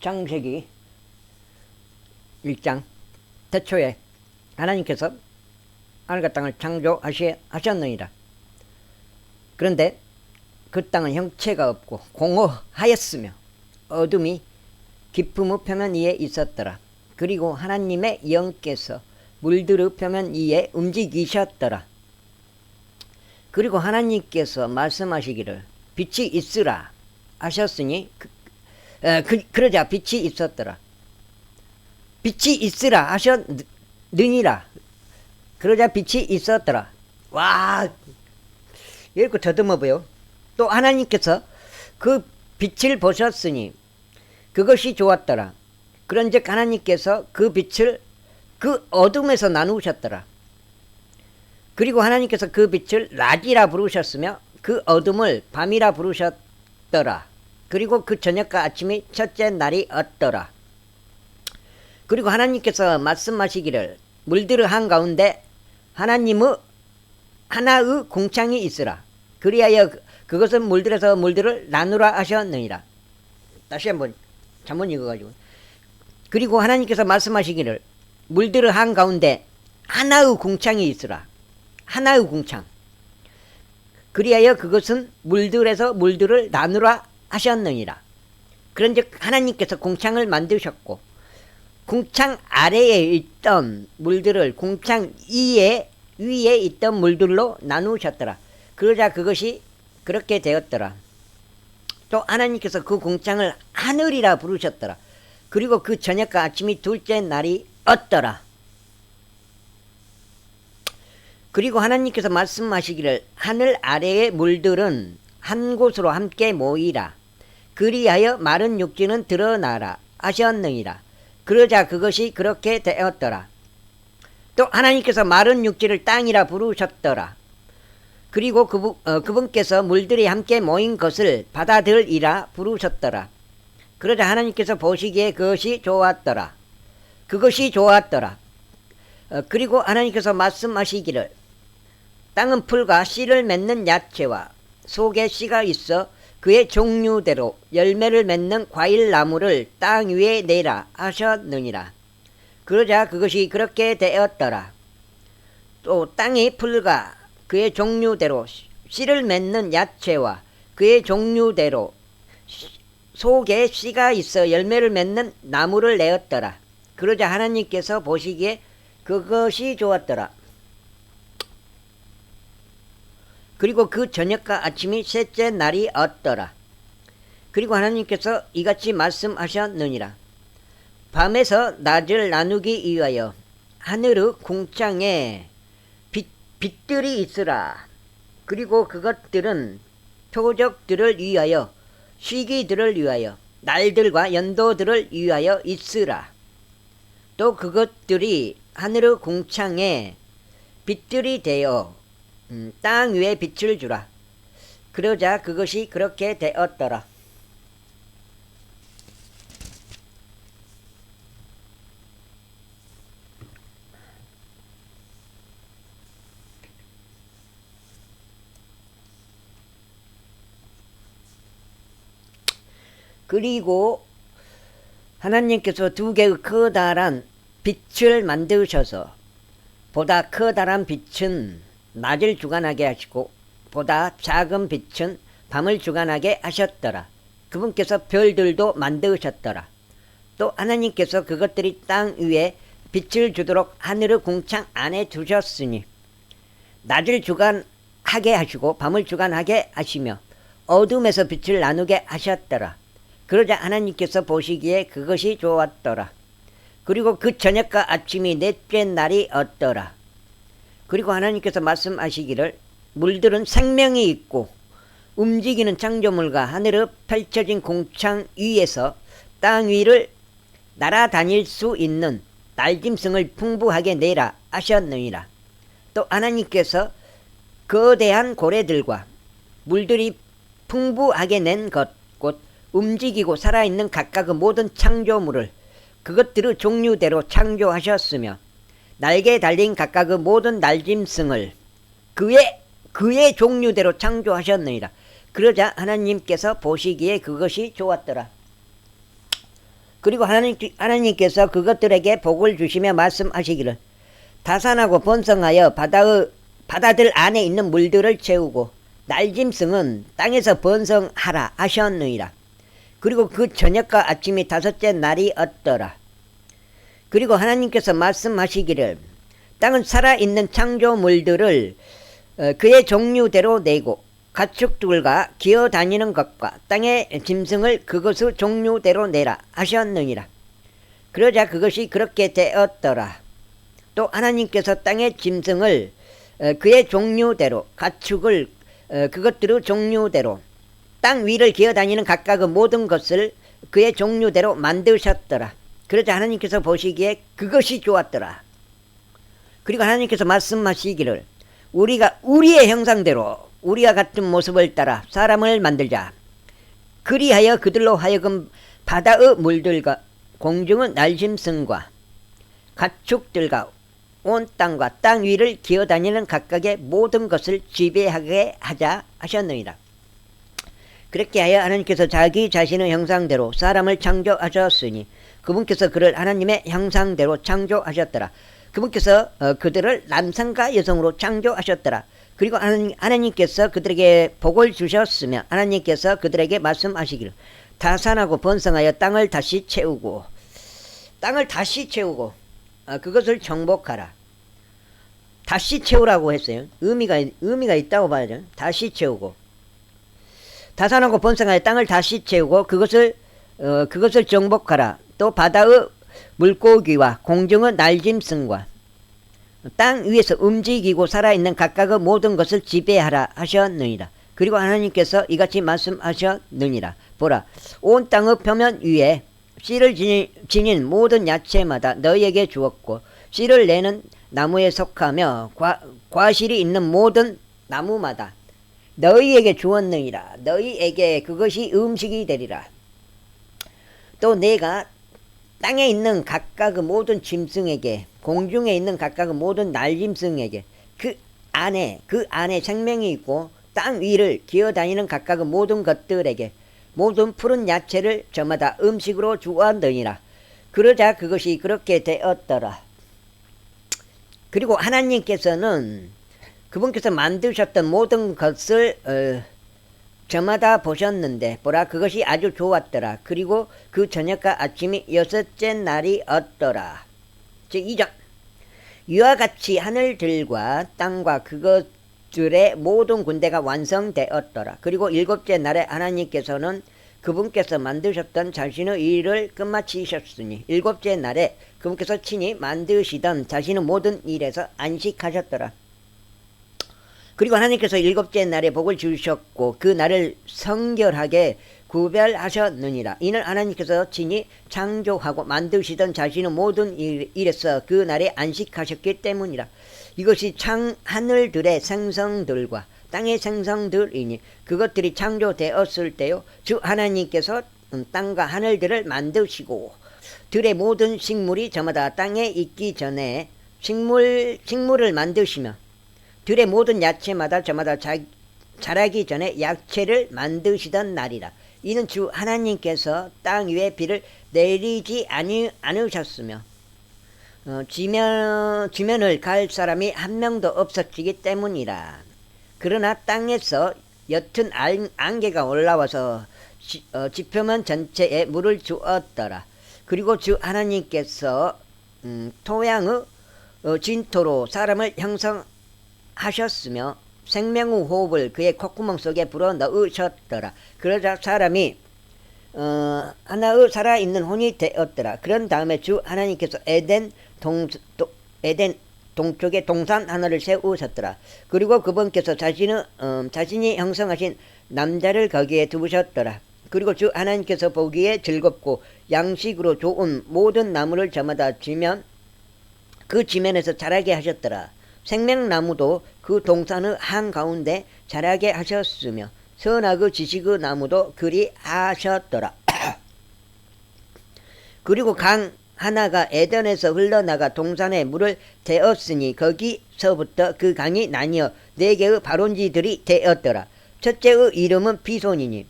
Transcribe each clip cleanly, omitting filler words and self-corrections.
창세기 1장 태초에 하나님께서 하늘과 땅을 창조하셨느니라. 그런데 그 땅은 형체가 없고 공허하였으며 어둠이 깊음의 표면 위에 있었더라. 그리고 하나님의 영께서 물들의 표면 위에 움직이셨더라. 그리고 하나님께서 말씀하시기를 빛이 있으라 하셨으니 그러자 빛이 있었더라. 빛이 있으라 하셨느니라. 그러자 빛이 있었더라. 와, 이렇게 더듬어 보여. 또 하나님께서 그 빛을 보셨으니 그것이 좋았더라. 그런즉 하나님께서 그 빛을 그 어둠에서 나누셨더라. 그리고 하나님께서 그 빛을 낮이라 부르셨으며 그 어둠을 밤이라 부르셨더라. 그리고 그 저녁과 아침이 첫째 날이 었더라. 그리고 하나님께서 말씀하시기를 물들의 한가운데 하나의 궁창이 있으라. 그리하여 그것은 물들에서 물들을 나누라 하셨느니라. 다시 한번 잘못 읽어가지고. 그리고 하나님께서 말씀하시기를 물들의 한가운데 하나의 궁창이 있으라. 하나의 궁창. 그리하여 그것은 물들에서 물들을 나누라 하셨느니라. 그런즉 하나님께서 궁창을 만드셨고 궁창 아래에 있던 물들을 궁창 위에 있던 물들로 나누셨더라. 그러자 그것이 그렇게 되었더라. 또 하나님께서 그 궁창을 하늘이라 부르셨더라. 그리고 그 저녁과 아침이 둘째 날이 었더라. 그리고 하나님께서 말씀하시기를 하늘 아래의 물들은 한 곳으로 함께 모이라. 그리하여 마른 육지는 드러나라 하셨느니라. 그러자 그것이 그렇게 되었더라. 또 하나님께서 마른 육지를 땅이라 부르셨더라. 그리고 그분께서 물들이 함께 모인 것을 바다들이라 부르셨더라. 그러자 하나님께서 보시기에 그것이 좋았더라. 그것이 좋았더라. 그리고 하나님께서 말씀하시기를 땅은 풀과 씨를 맺는 야채와 속에 씨가 있어 그의 종류대로 열매를 맺는 과일나무를 땅 위에 내라 하셨느니라. 그러자 그것이 그렇게 되었더라. 또 땅이 풀과 그의 종류대로 씨를 맺는 야채와 그의 종류대로 속에 씨가 있어 열매를 맺는 나무를 내었더라. 그러자 하나님께서 보시기에 그것이 좋았더라. 그리고 그 저녁과 아침이 셋째 날이 었더라. 그리고 하나님께서 이같이 말씀하셨느니라. 밤에서 낮을 나누기 위하여 하늘의 궁창에 빛들이 있으라. 그리고 그것들은 표적들을 위하여 시기들을 위하여 날들과 연도들을 위하여 있으라. 또 그것들이 하늘의 궁창에 빛들이 되어 땅 위에 빛을 주라. 그러자 그것이 그렇게 되었더라. 그리고 하나님께서 두 개의 커다란 빛을 만드셔서 보다 커다란 빛은 낮을 주관하게 하시고 보다 작은 빛은 밤을 주관하게 하셨더라. 그분께서 별들도 만드셨더라. 또 하나님께서 그것들이 땅 위에 빛을 주도록 하늘의 궁창 안에 두셨으니 낮을 주관하게 하시고 밤을 주관하게 하시며 어둠에서 빛을 나누게 하셨더라. 그러자 하나님께서 보시기에 그것이 좋았더라. 그리고 그 저녁과 아침이 넷째 날이 었더라. 그리고 하나님께서 말씀하시기를 물들은 생명이 있고 움직이는 창조물과 하늘에 펼쳐진 궁창 위에서 땅 위를 날아다닐 수 있는 날짐승을 풍부하게 내라 하셨느니라. 또 하나님께서 거대한 고래들과 물들이 풍부하게 낸 것 곧 움직이고 살아있는 각각의 모든 창조물을 그것들의 종류대로 창조하셨으며 날개에 달린 각각의 모든 날짐승을 그의 종류대로 창조하셨느니라. 그러자 하나님께서 보시기에 그것이 좋았더라. 그리고 하나님께서 그것들에게 복을 주시며 말씀하시기를 다산하고 번성하여 바다들 안에 있는 물들을 채우고 날짐승은 땅에서 번성하라 하셨느니라. 그리고 그 저녁과 아침이 다섯째 날이었더라. 그리고 하나님께서 말씀하시기를 땅은 살아있는 창조물들을 그의 종류대로 내고 가축들과 기어다니는 것과 땅의 짐승을 그것의 종류대로 내라 하셨느니라. 그러자 그것이 그렇게 되었더라. 또 하나님께서 땅의 짐승을 그의 종류대로 가축을 그것들의 종류대로 땅 위를 기어다니는 각각의 모든 것을 그의 종류대로 만드셨더라. 그러자 하나님께서 보시기에 그것이 좋았더라. 그리고 하나님께서 말씀하시기를 우리가 우리의 형상대로 우리와 같은 모습을 따라 사람을 만들자. 그리하여 그들로 하여금 바다의 물들과 공중의 날짐승과 가축들과 온 땅과 땅 위를 기어다니는 각각의 모든 것을 지배하게 하자 하셨느니라. 그렇게 하여 하나님께서 자기 자신의 형상대로 사람을 창조하셨으니 그분께서 그를 하나님의 형상대로 창조하셨더라. 그분께서 그들을 남성과 여성으로 창조하셨더라. 그리고 하나님께서 그들에게 복을 주셨으며 하나님께서 그들에게 말씀하시기를 다산하고 번성하여 땅을 다시 채우고 그것을 정복하라. 다시 채우라고 했어요. 의미가 있다고 봐야죠. 다시 채우고 다산하고 번성하여 땅을 다시 채우고 그것을 정복하라. 또 바다의 물고기와 공중의 날짐승과 땅 위에서 움직이고 살아있는 각각의 모든 것을 지배하라 하셨느니라. 그리고 하나님께서 이같이 말씀하셨느니라. 보라, 온 땅의 표면 위에 씨를 지닌 모든 야채마다 너희에게 주었고 씨를 내는 나무에 속하며 과실이 있는 모든 나무마다 너희에게 주었느니라. 너희에게 그것이 음식이 되리라. 또 내가 땅에 있는 각각의 모든 짐승에게 공중에 있는 각각의 모든 날짐승에게 그 안에 생명이 있고 땅 위를 기어다니는 각각의 모든 것들에게 모든 푸른 야채를 저마다 음식으로 주었느니라. 그러자 그것이 그렇게 되었더라. 그리고 하나님께서는 그분께서 만드셨던 모든 것을 저마다 보셨는데 보라 그것이 아주 좋았더라. 그리고 그 저녁과 아침이 여섯째 날이었더라. 즉 2절 이와 같이 하늘들과 땅과 그것들의 모든 군대가 완성되었더라. 그리고 7째 날에 하나님께서는 그분께서 만드셨던 자신의 일을 끝마치셨으니 7째 날에 그분께서 친히 만드시던 자신의 모든 일에서 안식하셨더라. 그리고 하나님께서 7째 날에 복을 주셨고 그 날을 성결하게 구별하셨느니라. 이는 하나님께서 친히 창조하고 만드시던 자신의 모든 일에서 그 날에 안식하셨기 때문이라. 이것이 하늘들의 생성들과 땅의 생성들이니 그것들이 창조되었을 때요 주 하나님께서 땅과 하늘들을 만드시고 들의 모든 식물이 저마다 땅에 있기 전에 식물을 만드시며 들의 모든 야채마다 저마다 자라기 전에 야채를 만드시던 날이라. 이는 주 하나님께서 땅 위에 비를 내리지 않으셨으며 지면을 갈 사람이 한 명도 없었기 때문이라. 그러나 땅에서 옅은 안개가 올라와서 지표면 전체에 물을 주었더라. 그리고 주 하나님께서 토양의 진토로 사람을 형성하셨으며 생명의 호흡을 그의 콧구멍 속에 불어 넣으셨더라. 그러자 사람이 하나의 살아있는 혼이 되었더라. 그런 다음에 주 하나님께서 에덴 동쪽에 동산 하나를 세우셨더라. 그리고 그분께서 자신이 형성하신 남자를 거기에 두셨더라. 그리고 주 하나님께서 보기에 즐겁고 양식으로 좋은 모든 나무를 저마다 지면 그 지면에서 자라게 하셨더라. 생명나무도 그 동산의 한가운데 자라게 하셨으며 선악의 지식의 나무도 그리 하셨더라. 그리고 강 하나가 에덴에서 흘러나가 동산에 물을 대었으니 거기서부터 그 강이 나뉘어 4개의 발원지들이 되었더라. 첫째의 이름은 비손이니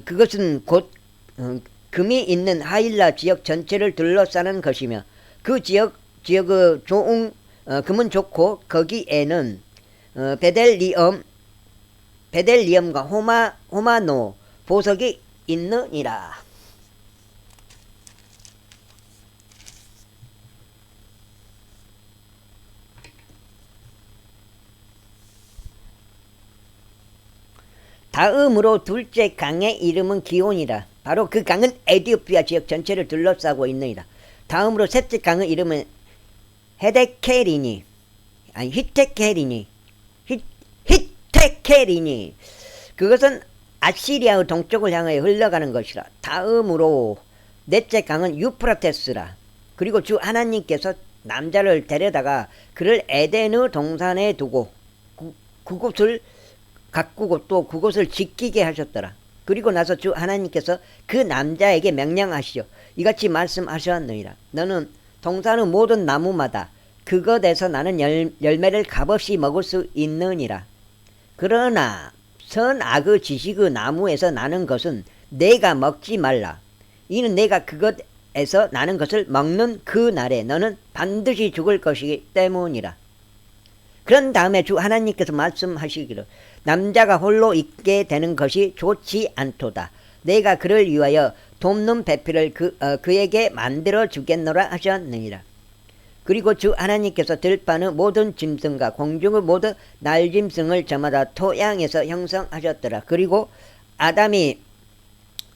그것은 곧 금이 있는 하일라 지역 전체를 둘러싸는 것이며 그 지역의 좋은 금은 좋고 거기에는 베델리엄과 호마노 보석이 있느니라. 다음으로 둘째 강의 이름은 기온이라. 바로 그 강은 에티오피아 지역 전체를 둘러싸고 있느니라. 다음으로 셋째 강의 이름은 히테케리니. 그것은 아시리아의 동쪽을 향하여 흘러가는 것이라. 다음으로 넷째 강은 유프라테스라. 그리고 주 하나님께서 남자를 데려다가 그를 에덴의 동산에 두고 그곳을 가꾸고 또 그곳을 지키게 하셨더라. 그리고 나서 주 하나님께서 그 남자에게 명령하시오. 이같이 말씀하셨느니라. 너는 동산의 모든 나무마다 그것에서 나는 열매를 값없이 먹을 수 있느니라. 그러나 선악의 지식의 나무에서 나는 것은 내가 먹지 말라. 이는 내가 그것에서 나는 것을 먹는 그 날에 너는 반드시 죽을 것이기 때문이라. 그런 다음에 주 하나님께서 말씀하시기를 남자가 홀로 있게 되는 것이 좋지 않도다. 내가 그를 위하여 돕는 배필을 그에게 만들어 주겠노라 하셨느니라. 그리고 주 하나님께서 들판의 모든 짐승과 공중의 모든 날짐승을 저마다 토양에서 형성하셨더라. 그리고 아담이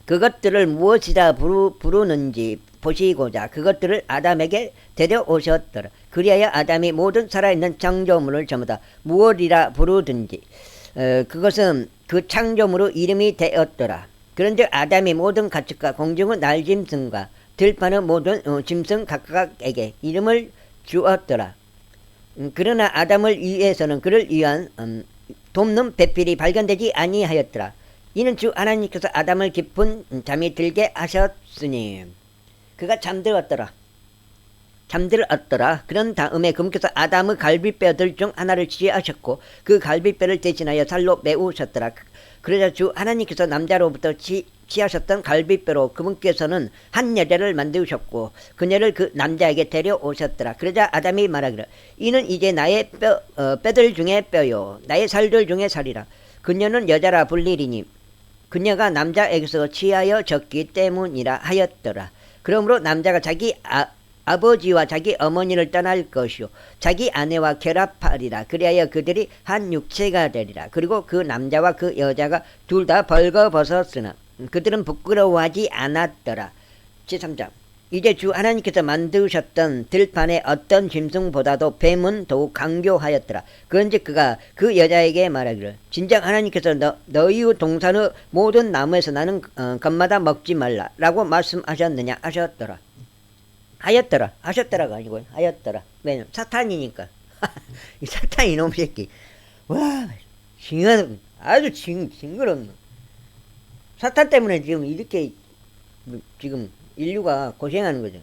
그것들을 무엇이라 부르는지 보시고자 그것들을 아담에게 데려오셨더라. 그리하여 아담이 모든 살아있는 창조물을 저마다 무엇이라 부르든지 그것은 그 창조물의 이름이 되었더라. 그런데 아담이 모든 가축과 공중의 날짐승과 들판의 모든 짐승 각각에게 이름을 주었더라. 그러나 아담을 위해서는 그를 위한 돕는 배필이 발견되지 아니하였더라. 이는 주 하나님께서 아담을 깊은 잠이 들게 하셨으니 그가 잠들었더라. 그런 다음에 그분께서 아담의 갈비뼈들 중 하나를 취하셨고 그 갈비뼈를 대신하여 살로 메우셨더라. 그러자 주 하나님께서 남자로부터 취하셨던 갈비뼈로 그분께서는 한 여자를 만드셨고 그녀를 그 남자에게 데려오셨더라. 그러자 아담이 말하기를 이는 이제 나의 뼈들 중에 뼈요 나의 살들 중에 살이라. 그녀는 여자라 불리리니 그녀가 남자에게서 취하여졌기 때문이라 하였더라. 그러므로 남자가 자기 아버지와 자기 어머니를 떠날 것이요 자기 아내와 결합하리라. 그리하여 그들이 한 육체가 되리라. 그리고 그 남자와 그 여자가 둘 다 벌거벗었으나 그들은 부끄러워하지 않았더라. 제3장 이제 주 하나님께서 만드셨던 들판의 어떤 짐승보다도 뱀은 더욱 강교하였더라. 그런즉 그가 그 여자에게 말하기를 진작 하나님께서 너희의 동산의 모든 나무에서 나는 것마다 먹지 말라 라고 말씀하셨느냐 하셨더라. 하셨더라가 아니고 하였더라. 왜냐면 사탄이니까. 이 사탄 이놈 새끼. 와, 아주 징그럽네. 사탄 때문에 지금 이렇게 지금 인류가 고생하는 거죠.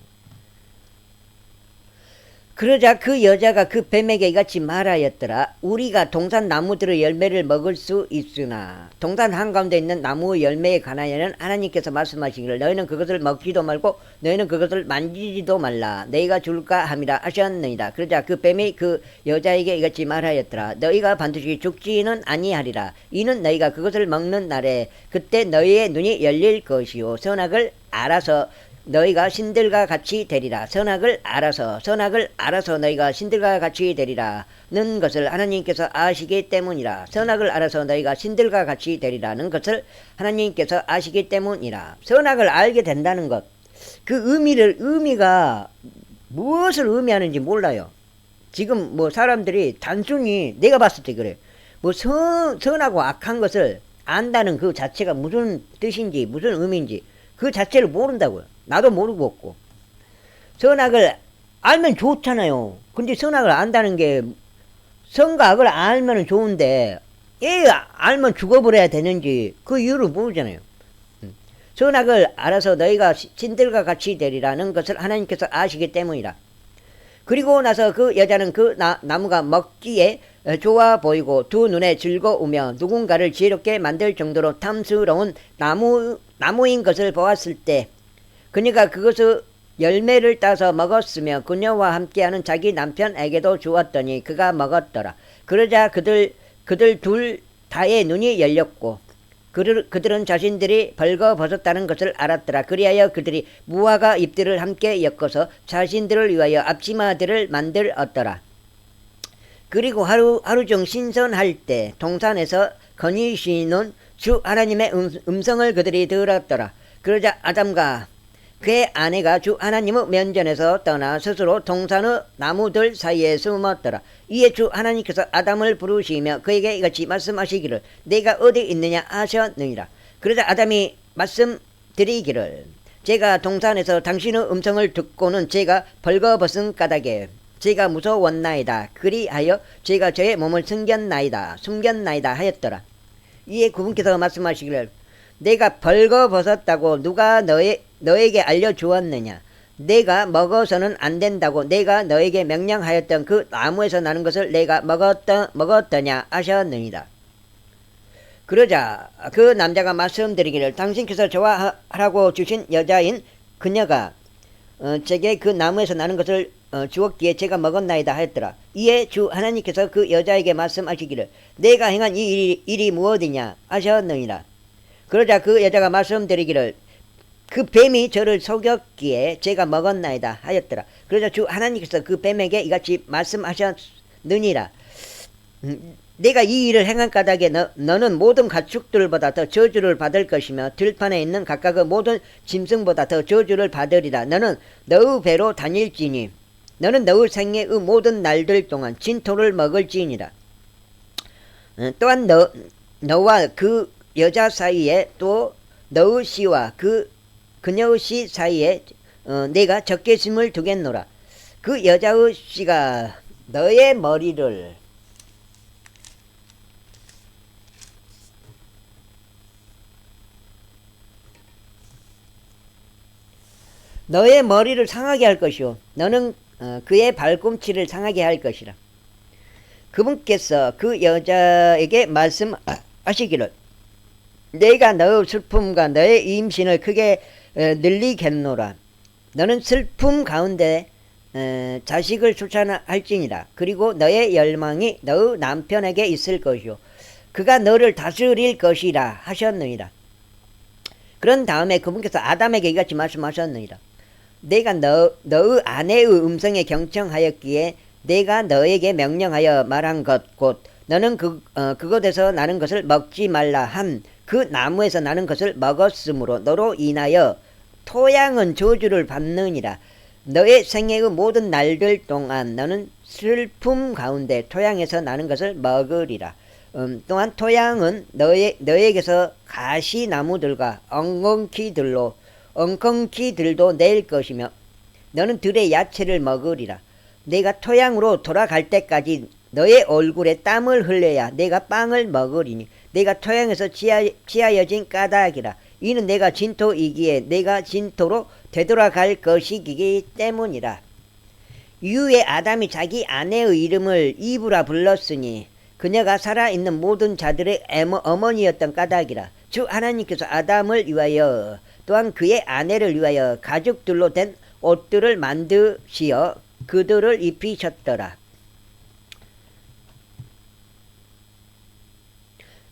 그러자 그 여자가 그 뱀에게 이같이 말하였더라. 우리가 동산 나무들의 열매를 먹을 수 있으나 동산 한가운데 있는 나무의 열매에 관하여는 하나님께서 말씀하시기를 너희는 그것을 먹지도 말고 너희는 그것을 만지지도 말라. 너희가 줄까 함이라 하셨느니라. 그러자 그 뱀이 그 여자에게 이같이 말하였더라. 너희가 반드시 죽지는 아니하리라. 이는 너희가 그것을 먹는 날에 그때 너희의 눈이 열릴 것이요 선악을 알아서 너희가 신들과 같이 되리라. 선악을 알아서 너희가 신들과 같이 되리라는 것을 하나님께서 아시기 때문이라. 선악을 알아서 너희가 신들과 같이 되리라는 것을 하나님께서 아시기 때문이라. 선악을 알게 된다는 것, 그 의미가 무엇을 의미하는지 몰라요. 지금 뭐 사람들이 단순히 내가 봤을 때 그래. 뭐 선하고 악한 것을 안다는 그 자체가 무슨 뜻인지 무슨 의미인지 그 자체를 모른다고요. 나도 모르고 없고. 선악을 알면 좋잖아요. 근데 선악을 안다는 게 선과 악을 알면 좋은데 왜 알면 죽어버려야 되는지 그 이유를 모르잖아요. 선악을 알아서 너희가 신들과 같이 되리라는 것을 하나님께서 아시기 때문이라. 그리고 나서 그 여자는 그 나무가 먹기에 좋아 보이고 두 눈에 즐거우며 누군가를 지혜롭게 만들 정도로 탐스러운 나무인 것을 보았을 때 그녀가 그것의 열매를 따서 먹었으며 그녀와 함께하는 자기 남편에게도 주었더니 그가 먹었더라. 그러자 그들 둘 다의 눈이 열렸고 그들은 자신들이 벌거벗었다는 것을 알았더라. 그리하여 그들이 무화과 잎들을 함께 엮어서 자신들을 위하여 앞치마들을 만들었더라. 그리고 하루 중 신선할 때 동산에서 거니시는 주 하나님의 음성을 그들이 들었더라. 그러자 아담과 그의 아내가 주 하나님의 면전에서 떠나 스스로 동산의 나무들 사이에 숨었더라. 이에 주 하나님께서 아담을 부르시며 그에게 이같이 말씀하시기를 내가 어디 있느냐 하셨느니라. 그러자 아담이 말씀드리기를 제가 동산에서 당신의 음성을 듣고는 제가 벌거벗은 까닭에 제가 무서웠나이다. 그리하여 제가 저의 몸을 숨겼나이다 하였더라. 이에 그분께서 말씀하시기를 내가 벌거벗었다고 누가 너에게 알려주었느냐. 내가 먹어서는 안 된다고 내가 너에게 명령하였던 그 나무에서 나는 것을 내가 먹었더냐 하셨느니라. 그러자 그 남자가 말씀드리기를 당신께서 좋아하라고 주신 여자인 그녀가 제게 그 나무에서 나는 것을 주었기에 제가 먹었나이다 하였더라. 이에 주 하나님께서 그 여자에게 말씀하시기를 내가 행한 이 일이 무엇이냐 하셨느니라. 그러자 그 여자가 말씀드리기를 그 뱀이 저를 속였기에 제가 먹었나이다 하였더라. 그러자 주 하나님께서 그 뱀에게 이같이 말씀하셨느니라. 내가 이 일을 행한 까닭에 너는 모든 가축들보다 더 저주를 받을 것이며 들판에 있는 각각의 모든 짐승보다 더 저주를 받으리라. 너는 너의 배로 다닐지니 너는 너의 생애의 모든 날들 동안 진토를 먹을지니라. 또한 너와 그 여자 사이에 또 너의 씨와 그녀의 씨 사이에 내가 적개심을 두겠노라. 그 여자의 씨가 너의 머리를 상하게 할 것이요 너는 그의 발꿈치를 상하게 할 것이라. 그분께서 그 여자에게 말씀하시기를 내가 너의 슬픔과 너의 임신을 크게 늘리겠노라. 너는 슬픔 가운데 자식을 출산할지니라. 그리고 너의 열망이 너의 남편에게 있을 것이요 그가 너를 다스릴 것이라 하셨느니라. 그런 다음에 그분께서 아담에게 이같이 말씀하셨느니라. 내가 너의 아내의 음성에 경청하였기에 내가 너에게 명령하여 말한 것 곧 너는 그곳에서 나는 것을 먹지 말라 한 그 나무에서 나는 것을 먹었으므로 너로 인하여 토양은 저주를 받느니라. 너의 생애의 모든 날들 동안 너는 슬픔 가운데 토양에서 나는 것을 먹으리라. 또한 토양은 너에게서 가시나무들과 엉겅퀴들도 낼 것이며 너는 들의 야채를 먹으리라. 내가 토양으로 돌아갈 때까지 너의 얼굴에 땀을 흘려야 내가 빵을 먹으리니 내가 토양에서 취하여진 까닭이라. 이는 내가 진토이기에 내가 진토로 되돌아갈 것이기 때문이라. 이후에 아담이 자기 아내의 이름을 이브라 불렀으니 그녀가 살아있는 모든 자들의 어머니였던 까닭이라. 주 하나님께서 아담을 위하여 또한 그의 아내를 위하여 가죽들로 된 옷들을 만드시어 그들을 입히셨더라.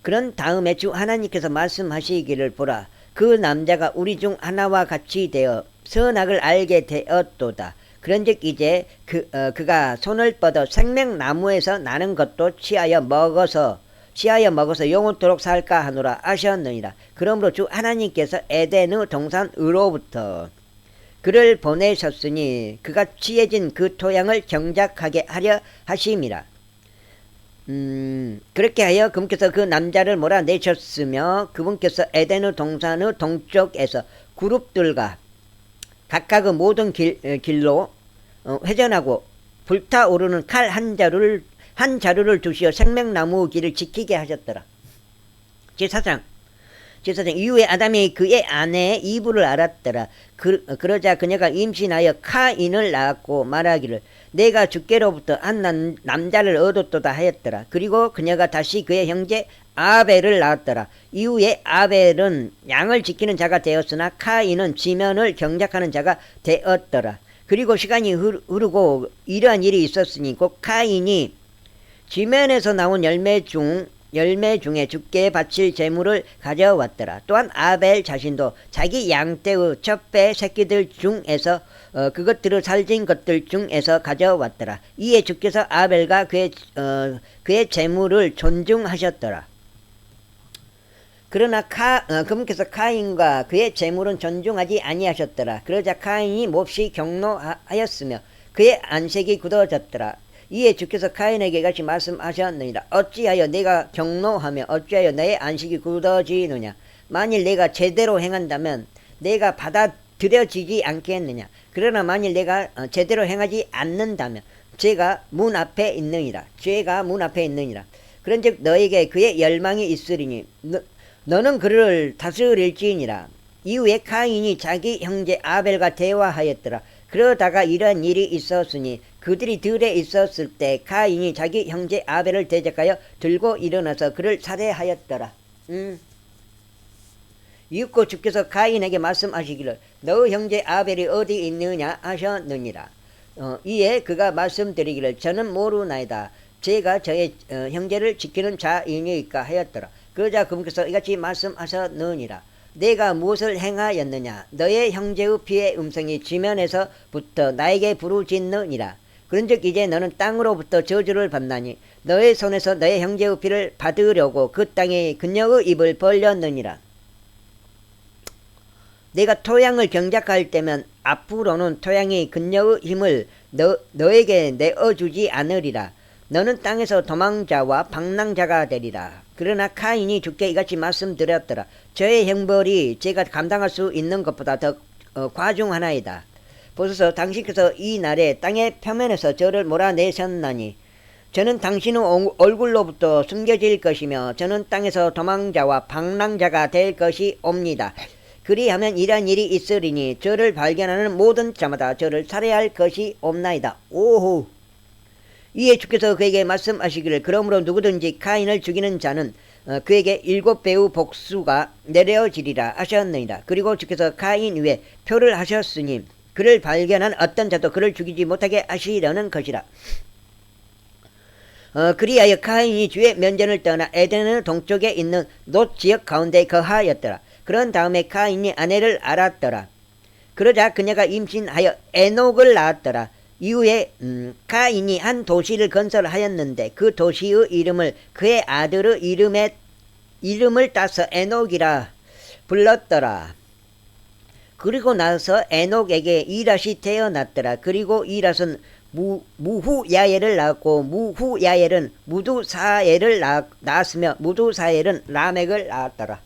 그런 다음에 주 하나님께서 말씀하시기를 보라. 그 남자가 우리 중 하나와 같이 되어 선악을 알게 되었도다. 그런즉 이제 그가 손을 뻗어 생명나무에서 나는 것도 취하여 먹어서 영원토록 살까 하노라 하셨느니라. 그러므로 주 하나님께서 에덴의 동산으로부터 그를 보내셨으니 그가 취해진 그 토양을 경작하게 하려 하심이라. 그렇게 하여 그분께서 그 남자를 몰아내셨으며 그분께서 에덴의 동산의 동쪽에서 그룹들과 각각의 모든 길로 회전하고 불타오르는 칼 한 자루를 두시어 생명나무 길을 지키게 하셨더라. 제4장 이후에 아담이 그의 아내 이브를 알았더라. 그러자 그녀가 임신하여 카인을 낳았고 말하기를 내가 주께로부터 한 남자를 얻었도다 하였더라. 그리고 그녀가 다시 그의 형제 아벨을 낳았더라. 이후에 아벨은 양을 지키는 자가 되었으나 카인은 지면을 경작하는 자가 되었더라. 그리고 시간이 흐르고 이러한 일이 있었으니 곧 카인이 지면에서 나온 열매 중에 주께 바칠 제물을 가져왔더라. 또한 아벨 자신도 자기 양떼의 첫배 새끼들 중에서 그것들을 살진 것들 중에서 가져왔더라. 이에 주께서 아벨과 그의 제물을 존중하셨더라. 그러나 그분께서 카인과 그의 제물은 존중하지 아니하셨더라. 그러자 카인이 몹시 경노하였으며 그의 안색이 굳어졌더라. 이에 주께서 카인에게 이같이 말씀하셨느니라. 어찌하여 내가 경노하며 어찌하여 나의 안식이 굳어지느냐. 만일 내가 제대로 행한다면 내가 받아들여지지 않겠느냐. 그러나 만일 내가 제대로 행하지 않는다면 죄가 문 앞에 있느니라. 그런즉 너에게 그의 열망이 있으리니 너는 그를 다스릴지니라. 이후에 카인이 자기 형제 아벨과 대화하였더라. 그러다가 이런 일이 있었으니 그들이 들에 있었을 때 카인이 자기 형제 아벨을 대적하여 들고 일어나서 그를 살해하였더라. 이윽고 주께서 카인에게 말씀하시기를 너 형제 아벨이 어디 있느냐 하셨느니라. 이에 그가 말씀드리기를 저는 모르나이다. 제가 저의 형제를 지키는 자이니까 하였더라. 그러자 그분께서 이같이 말씀하셨느니라. 내가 무엇을 행하였느냐. 너의 형제의 피의 음성이 지면에서부터 나에게 부르짖느니라. 그런즉 이제 너는 땅으로부터 저주를 받나니 너의 손에서 너의 형제의 피를 받으려고 그 땅에 그녀의 입을 벌렸느니라. 내가 토양을 경작할 때면 앞으로는 토양이 그녀의 힘을 너에게 내어주지 않으리라. 너는 땅에서 도망자와 방랑자가 되리라. 그러나 카인이 주께 이같이 말씀드렸더라. 저의 형벌이 제가 감당할 수 있는 것보다 더 과중하나이다. 보소서 당신께서 이 날에 땅의 표면에서 저를 몰아내셨나니 저는 당신의 얼굴로부터 숨겨질 것이며 저는 땅에서 도망자와 방랑자가 될 것이옵니다. 그리하면 이러한 일이 있으리니 저를 발견하는 모든 자마다 저를 살해할 것이옵나이다. 오호. 이에 주께서 그에게 말씀하시기를 그러므로 누구든지 카인을 죽이는 자는 그에게 7배의 복수가 내려지리라 하셨느니라. 그리고 주께서 카인 위에 표를 하셨으니 그를 발견한 어떤 자도 그를 죽이지 못하게 하시려는 것이라. 그리하여 카인이 주의 면전을 떠나 에덴의 동쪽에 있는 놋 지역 가운데 거하였더라. 그런 다음에 카인이 아내를 알았더라. 그러자 그녀가 임신하여 에녹을 낳았더라. 이후에 카인이 한 도시를 건설하였는데 그 도시의 이름을 그의 아들의 이름을 따서 에녹이라 불렀더라. 그리고 나서 에녹에게 이랏이 태어났더라. 그리고 이랏은 무후야엘을 낳았고 무후야엘은 무두사엘을 낳았으며 무두사엘은 라멕을 낳았더라.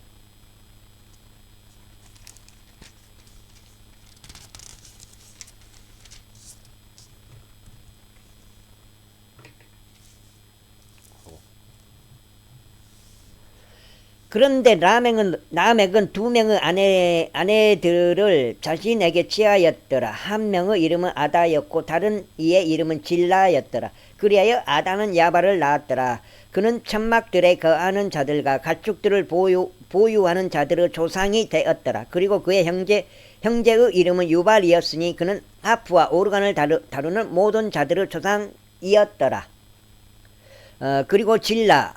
그런데 라멕은 2명의 아내들을 자신에게 취하였더라. 한 명의 이름은 아다였고 다른 이의 이름은 질라였더라. 그리하여 아다는 야발을 낳았더라. 그는 천막들에 거하는 자들과 가축들을 보유하는 자들의 조상이 되었더라. 그리고 그의 형제의 이름은 유발이었으니 그는 하프와 오르간을 다루는 모든 자들의 조상이었더라. 그리고 질라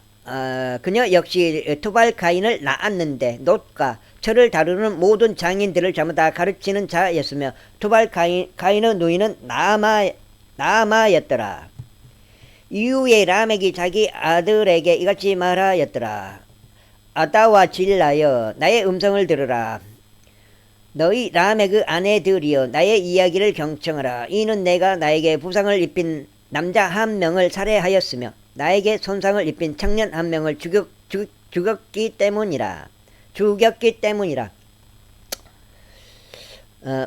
그녀 역시 투발카인을 낳았는데 놋과 철을 다루는 모든 장인들을 전부 다 가르치는 자였으며 투발카인의 누이는 나아마였더라. 이후에 라멕이 자기 아들에게 이같이 말하였더라. 아다와 질라여 나의 음성을 들으라. 너희 라멕의 아내들이여 나의 이야기를 경청하라. 이는 내가 나에게 부상을 입힌 남자 한 명을 살해하였으며 나에게 손상을 입힌 청년 한 명을 죽였기 때문이라.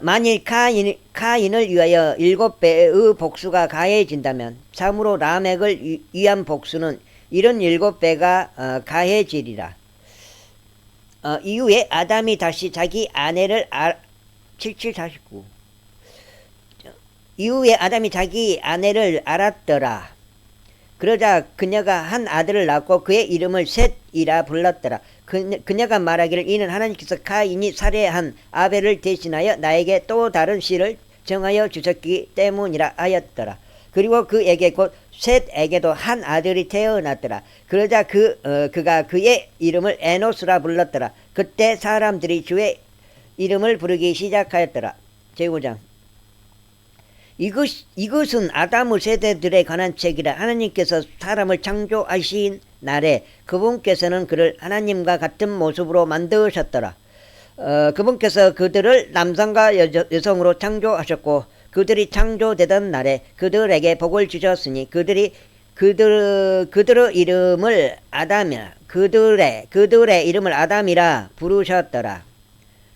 만일 카인을 위하여 7배의 복수가 가해진다면 참으로 라멕을 위한 복수는 77배가 가해지리라. 이후에 아담이 다시 자기 아내를 7749 이후에 아담이 자기 아내를 알았더라. 그러자 그녀가 한 아들을 낳고 그의 이름을 셋이라 불렀더라. 그녀가 말하기를 이는 하나님께서 가인이 살해한 아벨을 대신하여 나에게 또 다른 씨를 정하여 주셨기 때문이라 하였더라. 그리고 그에게 곧 셋에게도 한 아들이 태어났더라. 그러자 그가 그의 이름을 에노스라 불렀더라. 그때 사람들이 주의 이름을 부르기 시작하였더라. 제5장. 이것은 아담의 세대들에 관한 책이라. 하나님께서 사람을 창조하신 날에 그분께서는 그를 하나님과 같은 모습으로 만드셨더라. 그분께서 그들을 남성과 여성으로 창조하셨고 그들이 창조되던 날에 그들에게 복을 주셨으니 그들의 이름을 아담이라 그들의 이름을 아담이라 부르셨더라.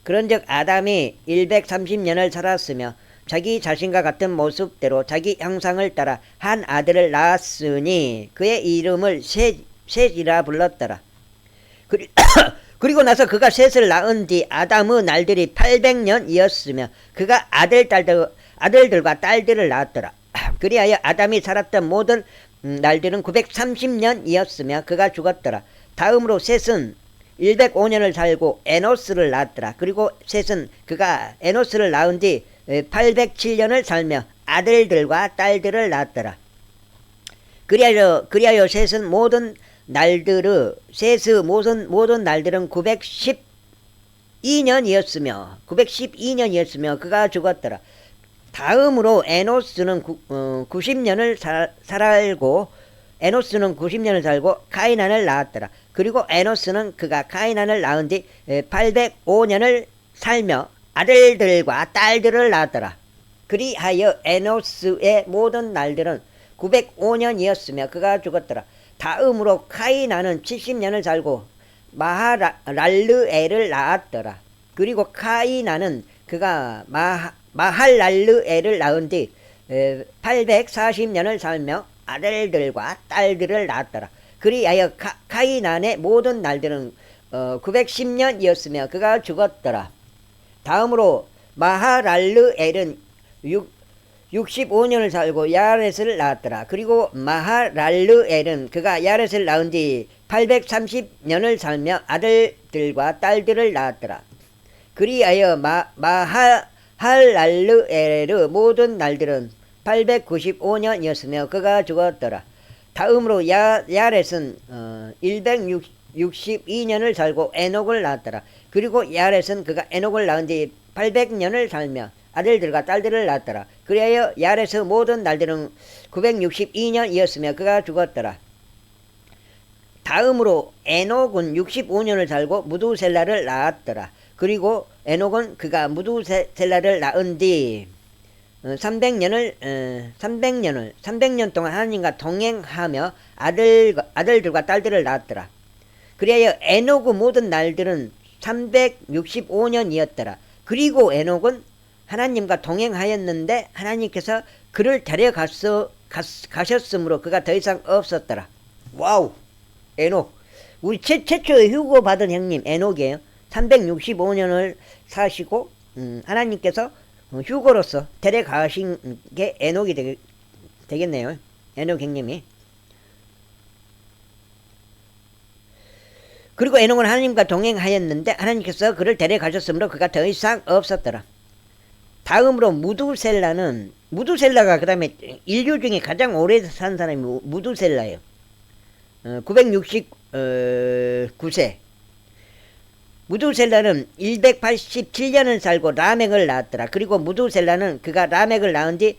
그런즉 아담이 130년을 살았으며 자기 자신과 같은 모습대로 자기 형상을 따라 한 아들을 낳았으니 그의 이름을 셋이라 불렀더라. 그리고 나서 그가 셋을 낳은 뒤 아담의 날들이 800년이었으며 그가 아들들과 딸들을 낳았더라. 그리하여 아담이 살았던 모든 날들은 930년이었으며 그가 죽었더라. 다음으로 셋은 105년을 살고 에노스를 낳았더라. 그리고 셋은 그가 에노스를 낳은 뒤 807년을 살며 아들들과 딸들을 낳았더라. 그리하여 셋의 모든 날들은 912년이었으며 그가 죽었더라. 다음으로 에노스는 90년을 살고 가이난을 낳았더라. 그리고 에노스는 그가 가이난을 낳은 뒤 805년을 살며 아들들과 딸들을 낳았더라. 그리하여 에노스의 모든 날들은 905년이었으며 그가 죽었더라. 다음으로 가이난은 70년을 살고 마하랄르엘을 낳았더라. 그리고 가이난은 그가 마할랄르엘을 낳은 뒤 840년을 살며 아들들과 딸들을 낳았더라. 그리하여 가이난의 모든 날들은 910년이었으며 그가 죽었더라. 다음으로 마하랄르엘은 65년을 살고 야렛을 낳았더라. 그리고 마하랄르엘은 그가 야렛을 낳은 뒤 830년을 살며 아들들과 딸들을 낳았더라. 그리하여 마하랄르엘의 모든 날들은 895년이었으며 그가 죽었더라. 다음으로 야렛은 162년을 살고 에녹을 낳았더라. 그리고 야렛은 그가 에녹을 낳은 뒤 800년을 살며 아들들과 딸들을 낳았더라. 그리하여 야렛의 모든 날들은 962년이었으며 그가 죽었더라. 다음으로 에녹은 65년을 살고 무두셀라를 낳았더라. 그리고 에녹은 그가 무두셀라를 낳은 뒤 300년 동안 하나님과 동행하며 아들들과 딸들을 낳았더라. 그리하여 에녹의 모든 날들은 365년이었더라. 그리고 에녹은 하나님과 동행하였는데 하나님께서 그를 데려가셨으므로 그가 더 이상 없었더라. 와우! 에녹. 우리 최초의 휴거 받은 형님 에녹이에요. 365년을 사시고 하나님께서 휴거로서 데려가신 게 에녹이 되겠네요. 에녹 형님이. 그리고 에녹은 하나님과 동행하였는데 하나님께서 그를 데려가셨으므로 그가 더 이상 없었더라. 다음으로 무두셀라가 그 다음에 인류 중에 가장 오래 산 사람이 무두셀라예요. 969세. 무두셀라는 187년을 살고 라멕을 낳았더라. 그리고 무두셀라는 그가 라멕을 낳은 뒤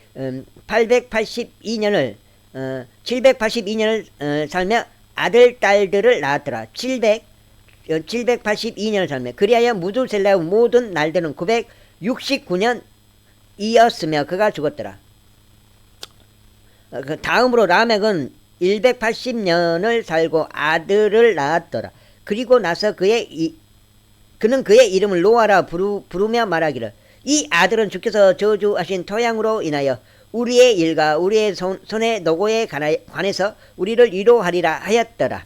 782년을 살며 아들, 딸들을 낳았더라. 782년을 살며. 그리하여 무두셀라의 모든 날들은 969년이었으며 그가 죽었더라. 다음으로 라멕은 180년을 살고 아들을 낳았더라. 그리고 나서 그는 그의 이름을 노아라 부르며 말하기를 이 아들은 주께서 저주하신 토양으로 인하여 우리의 일과 우리의 손의 노고에 관해서 우리를 위로하리라 하였더라.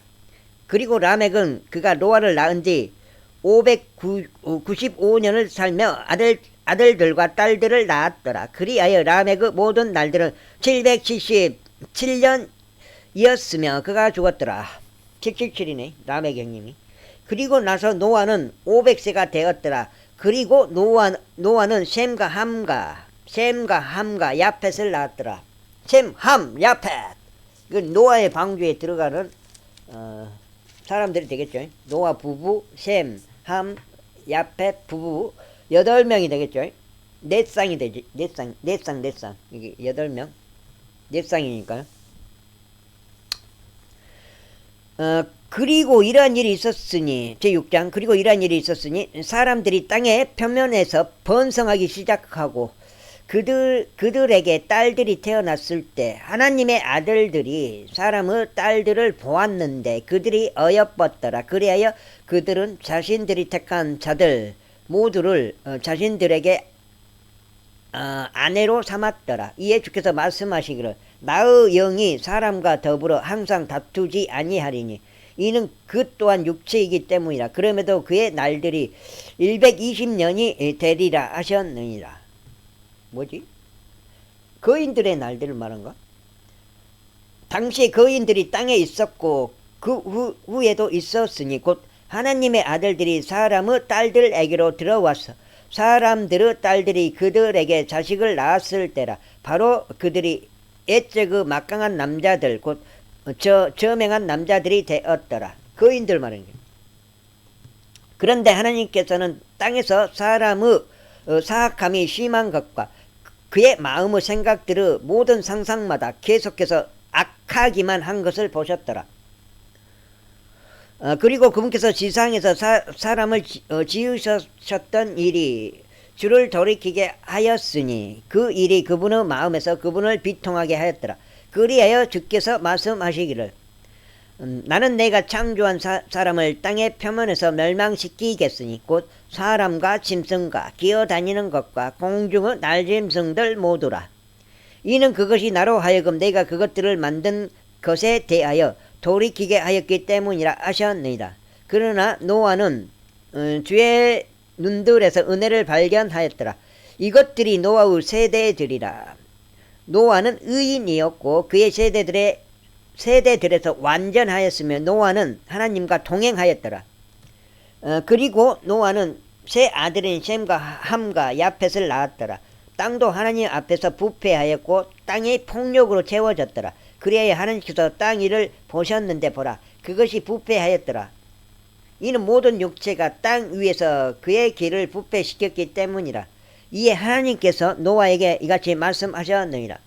그리고 라멕은 그가 노아를 낳은 뒤 595년을 살며 아들들과 딸들을 낳았더라. 그리하여 라멕의 모든 날들은 777년이었으며 그가 죽었더라. 777이네 라멕 형님이. 그리고 나서 노아는 500세가 되었더라. 그리고 노아는 셈과 함과 야펫을 낳았더라. 셈, 함, 야펫. 그 노아의 방주에 들어가는 사람들이 되겠죠. 노아 부부, 셈, 함, 야펫 부부 8명이 되겠죠. 네 쌍이 되지. 네 쌍. 이게 8명. 네 쌍이니까요. 그리고 이러한 일이 있었으니 제6장 그리고 이러한 일이 있었으니 사람들이 땅의 표면에서 번성하기 시작하고 그들에게 딸들이 태어났을 때 하나님의 아들들이 사람의 딸들을 보았는데 그들이 어여뻤더라. 그리하여 그들은 자신들이 택한 자들 모두를 자신들에게 아내로 삼았더라. 이에 주께서 말씀하시기를 나의 영이 사람과 더불어 항상 다투지 아니하리니 이는 그 또한 육체이기 때문이라. 그럼에도 그의 날들이 120년이 되리라 하셨느니라. 뭐지? 거인들의 날들을 말한가? 당시에 거인들이 땅에 있었고 그 후에도 있었으니 곧 하나님의 아들들이 사람의 딸들에게로 들어와서 사람들의 딸들이 그들에게 자식을 낳았을 때라. 바로 그들이 옛적 그 막강한 남자들 곧 저명한 남자들이 되었더라. 거인들 말하는 거예요. 그런데 하나님께서는 땅에서 사람의 사악함이 심한 것과 그의 마음의 생각들의 모든 상상마다 계속해서 악하기만 한 것을 보셨더라. 그리고 그분께서 지상에서 사람을 지으셨던 일이 주를 돌이키게 하였으니 그 일이 그분의 마음에서 그분을 비통하게 하였더라. 그리하여 주께서 말씀하시기를 나는 내가 창조한 사람을 땅의 표면에서 멸망시키겠으니 곧 사람과 짐승과 기어다니는 것과 공중의 날짐승들 모두라. 이는 그것이 나로 하여금 내가 그것들을 만든 것에 대하여 돌이키게 하였기 때문이라 하셨느니라. 그러나 노아는 주의 눈들에서 은혜를 발견하였더라. 이것들이 노아의 세대들이라. 노아는 의인이었고 그의 세대들에서 완전하였으며 노아는 하나님과 동행하였더라. 그리고 노아는 세 아들인 셈과 함과 야펫을 낳았더라. 땅도 하나님 앞에서 부패하였고 땅이 폭력으로 채워졌더라. 그리하여 하나님께서 땅 위를 보셨는데 보라 그것이 부패하였더라. 이는 모든 육체가 땅 위에서 그의 길을 부패시켰기 때문이라. 이에 하나님께서 노아에게 이같이 말씀하셨느니라.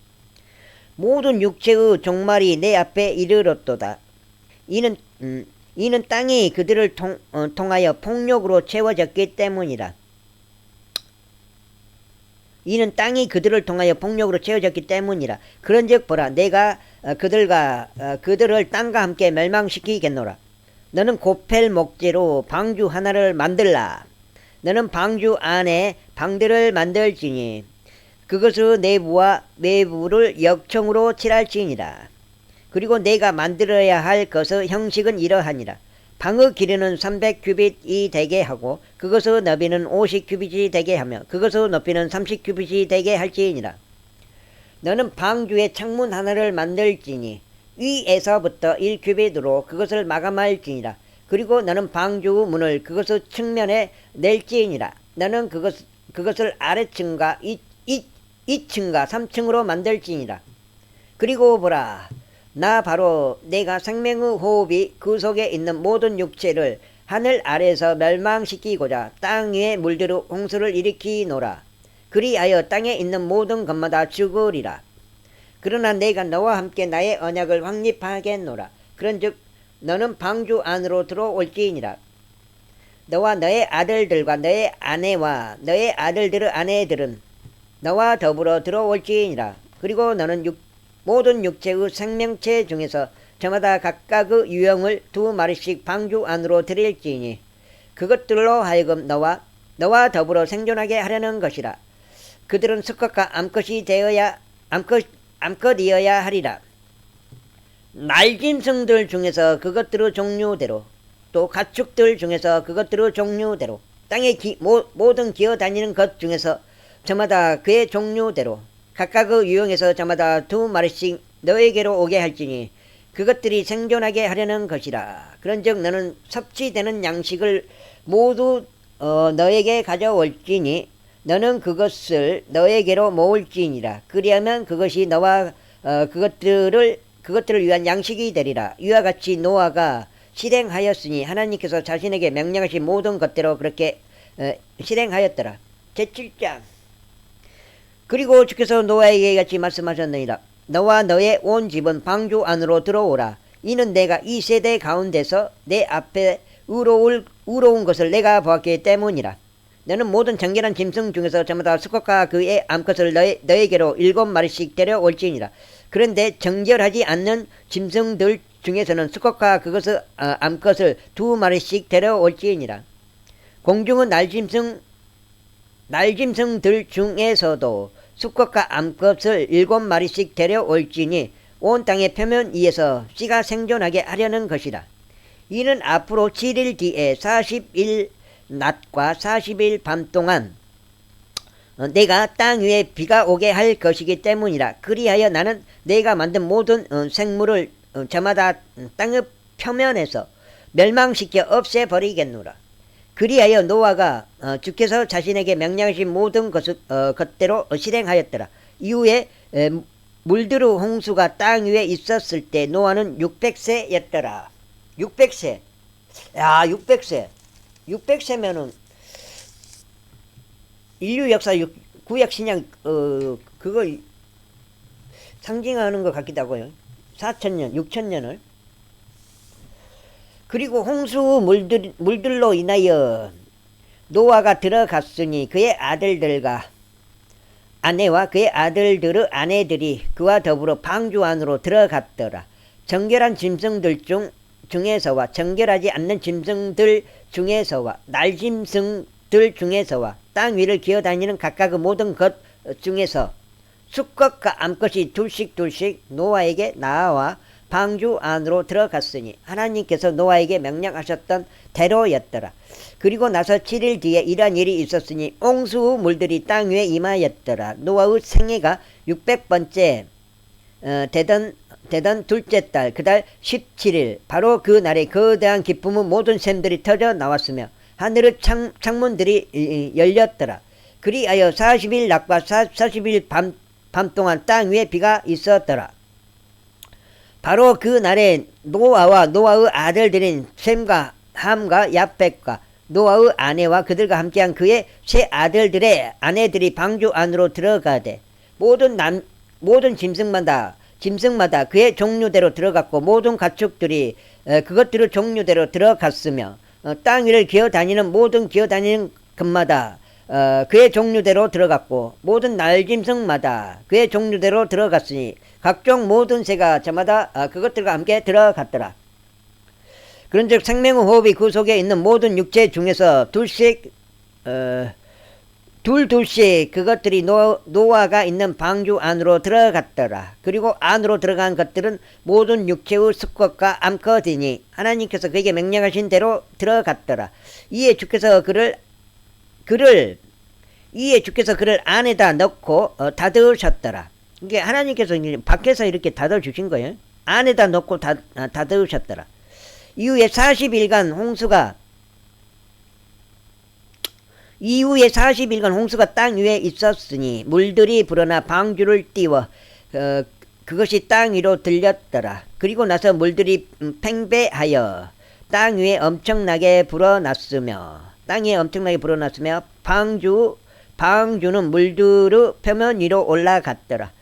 모든 육체의 종말이 내 앞에 이르렀도다. 이는 땅이 그들을 통하여 폭력으로 채워졌기 때문이라. 이는 땅이 그들을 통하여 폭력으로 채워졌기 때문이라. 그런즉 보라 내가 그들을 땅과 함께 멸망시키겠노라. 너는 고펠 목재로 방주 하나를 만들라. 너는 방주 안에 방들을 만들지니 그것의 내부와 외부를 역청으로 칠할지니라. 그리고 내가 만들어야 할 것의 형식은 이러하니라. 방의 길이는 300규빗이 되게 하고 그것의 너비는 50규빗이 되게 하며 그것의 높이는 30규빗이 되게 할지니라. 너는 방주에 창문 하나를 만들지니 위에서부터 1규빗으로 그것을 마감할지니라. 그리고 너는 방주 문을 그것의 측면에 낼지니라. 너는 그것을 아래층과 2층과 3층으로 만들지니라. 그리고 보라 나 바로 내가 생명의 호흡이 그 속에 있는 모든 육체를 하늘 아래에서 멸망시키고자 땅 위에 물들어 홍수를 일으키노라. 그리하여 땅에 있는 모든 것마다 죽으리라. 그러나 내가 너와 함께 나의 언약을 확립하겠노라. 그런즉 너는 방주 안으로 들어올지니라. 너와 너의 아들들과 너의 아내와 너의 아들들의 아내들은 너와 더불어 들어올지니라. 그리고 너는 모든 육체의 생명체 중에서 저마다 각각의 유형을 2마리씩 방주 안으로 들일지니 그것들로 하여금 너와 더불어 생존하게 하려는 것이라. 그들은 수컷과 암컷이어야 하리라. 날짐승들 중에서 그것들의 종류대로 또 가축들 중에서 그것들의 종류대로 땅에 모든 기어다니는 것 중에서 저마다 그의 종류대로 각각의 유형에서 저마다 2마리씩 너에게로 오게 할지니 그것들이 생존하게 하려는 것이라. 그런즉 너는 섭취되는 양식을 모두 너에게 가져올지니 너는 그것을 너에게로 모을지니라. 그리하면 그것이 너와 그것들을 위한 양식이 되리라. 이와 같이 노아가 실행하였으니 하나님께서 자신에게 명령하신 모든 것대로 그렇게 실행하였더라. 제7장. 그리고 주께서 노아에게 같이 말씀하셨느니라. 너와 너의 온 집은 방주 안으로 들어오라. 이는 내가 이 세대 가운데서 내 앞에 의로운 것을 내가 보았기 때문이라. 너는 모든 정결한 짐승 중에서 저마다 수컷과 그의 암컷을 너에게로 7마리씩 데려올지니라. 그런데 정결하지 않는 짐승들 중에서는 수컷과 그것의 암컷을 2마리씩 데려올지니라. 공중의 날짐승들 중에서도 수컷과 암컷을 7마리씩 데려올지니 온 땅의 표면 위에서 씨가 생존하게 하려는 것이라. 이는 앞으로 7일 뒤에 40일 낮과 40일 밤 동안 내가 땅 위에 비가 오게 할 것이기 때문이라. 그리하여 나는 내가 만든 모든 생물을 저마다 땅의 표면에서 멸망시켜 없애버리겠노라. 그리하여 노아가 주께서 자신에게 명령하신 모든 것대로 실행하였더라. 이후에 물들의 홍수가 땅 위에 있었을 때 노아는 600세였더라. 600세. 야, 600세. 600세면은 인류 역사 구약 신약 그거 상징하는 것 같기도 하고요. 4,000년, 6,000년을. 그리고 홍수 물들로 인하여 노아가 들어갔으니 그의 아들들과 아내와 그의 아들들의 아내들이 그와 더불어 방주 안으로 들어갔더라. 정결한 짐승들 중에서와 정결하지 않는 짐승들 중에서와 날짐승들 중에서와 땅 위를 기어다니는 각각의 모든 것 중에서 수컷과 암컷이 둘씩 노아에게 나와 방주 안으로 들어갔으니 하나님께서 노아에게 명령하셨던 대로였더라. 그리고 나서 7일 뒤에 이러한 일이 있었으니 홍수 물들이 땅 위에 임하였더라. 노아의 생애가 600번째 되던 둘째 달 그달 17일 바로 그 날에 거대한 기쁨은 모든 샘들이 터져 나왔으며 하늘의 창문들이 열렸더라. 그리하여 40일 낮과 40일 밤 동안 땅 위에 비가 있었더라. 바로 그 날에 노아와 노아의 아들들인 셈과 함과 야벳과 노아의 아내와 그들과 함께한 그의 세 아들들의 아내들이 방주 안으로 들어가되 모든 짐승마다 그의 종류대로 들어갔고 모든 가축들이 그것들의 종류대로 들어갔으며 땅 위를 기어다니는 모든 기어다니는 것마다 그의 종류대로 들어갔고 모든 날짐승마다 그의 종류대로 들어갔으니 각종 모든 새가 저마다 그것들과 함께 들어갔더라. 그런즉 생명의 호흡이 그 속에 있는 모든 육체 중에서 둘씩 그것들이 노아가 있는 방주 안으로 들어갔더라. 그리고 안으로 들어간 것들은 모든 육체의 수컷과 암컷이니 하나님께서 그에게 명령하신 대로 들어갔더라. 이에 주께서 그를 안에다 넣고 닫으셨더라. 이게 하나님께서 밖에서 이렇게 닫아주신 거예요. 안에다 넣고 닫으셨더라. 이후에 40일간 홍수가 땅 위에 있었으니 물들이 불어나 방주를 띄워 그것이 땅 위로 들렸더라. 그리고 나서 물들이 팽배하여 땅 위에 엄청나게 불어났으며 방주는 물들의 표면 위로 올라갔더라.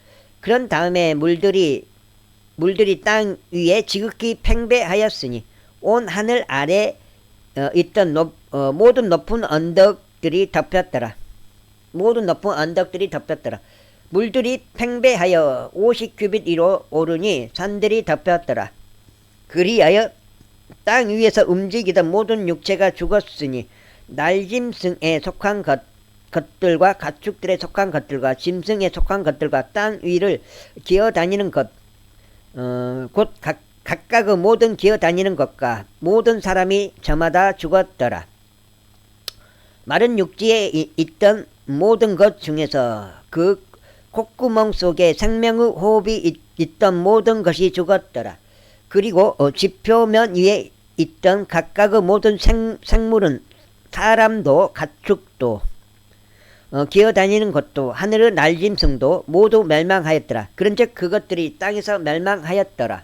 그런 다음에 물들이 땅 위에 지극히 팽배하였으니 온 하늘 아래 있던 모든 높은 언덕들이 덮였더라. 물들이 팽배하여 50규빗 위로 오르니 산들이 덮였더라. 그리하여 땅 위에서 움직이던 모든 육체가 죽었으니 날짐승에 속한 것들과 가축들에 속한 것들과 짐승에 속한 것들과 땅 위를 기어다니는 것 곧 각각의 모든 기어다니는 것과 모든 사람이 저마다 죽었더라. 마른 육지에 있던 모든 것 중에서 그 콧구멍 속에 생명의 호흡이 있던 모든 것이 죽었더라. 그리고 지표면 위에 있던 각각의 모든 생물은 사람도 가축도 기어다니는 것도 하늘의 날짐승도 모두 멸망하였더라. 그런즉 그것들이 땅에서 멸망하였더라.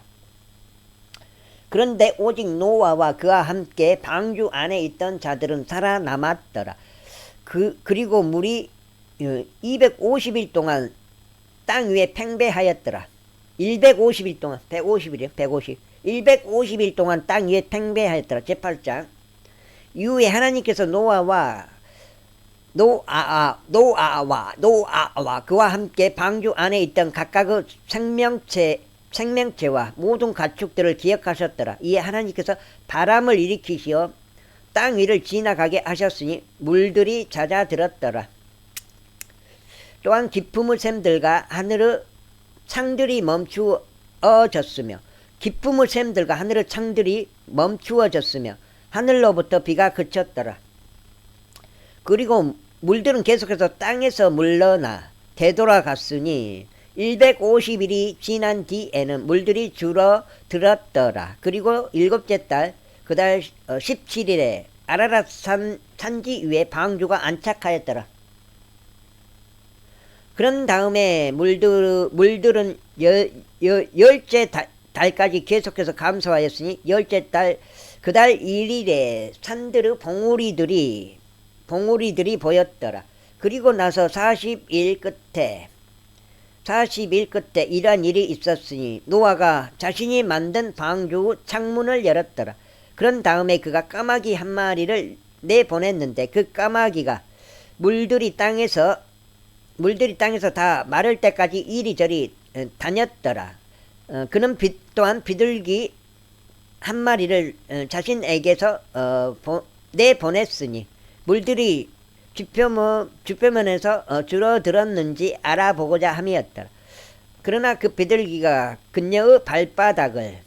그런데 오직 노아와 그와 함께 방주 안에 있던 자들은 살아남았더라. 그리고 물이 250일 동안 땅 위에 팽배하였더라. 150일 동안 150일이요. 150일 동안 땅 위에 팽배하였더라. 제8장. 이후에 하나님께서 노아와 그와 함께 방주 안에 있던 각각의 생명체와 모든 가축들을 기억하셨더라. 이에 하나님께서 바람을 일으키시어 땅 위를 지나가게 하셨으니 물들이 잦아들었더라. 또한 기품의 샘들과 하늘의 창들이 멈추어졌으며 기품의 샘들과 하늘의 창들이 멈추어졌으며 하늘로부터 비가 그쳤더라. 그리고 물들은 계속해서 땅에서 물러나 되돌아갔으니 150일이 지난 뒤에는 물들이 줄어들었더라. 그리고 일곱째 달 그달 17일에 아라랏 산지 위에 방주가 안착하였더라. 그런 다음에 물들은 열째 달까지 계속해서 감소하였으니 열째 달 그달 1일에 산들의 봉우리들이 보였더라. 그리고 나서 40일 끝에 이러한 일이 있었으니 노아가 자신이 만든 방주 창문을 열었더라. 그런 다음에 그가 까마귀 한 마리를 내보냈는데 그 까마귀가 물들이 땅에서 다 마를 때까지 이리저리 다녔더라. 그는 또한 비둘기 한 마리를 자신에게서 내보냈으니 물들이 주표면에서 줄어들었는지 알아보고자 함이었더라. 그러나 그 비둘기가 그녀의 발바닥을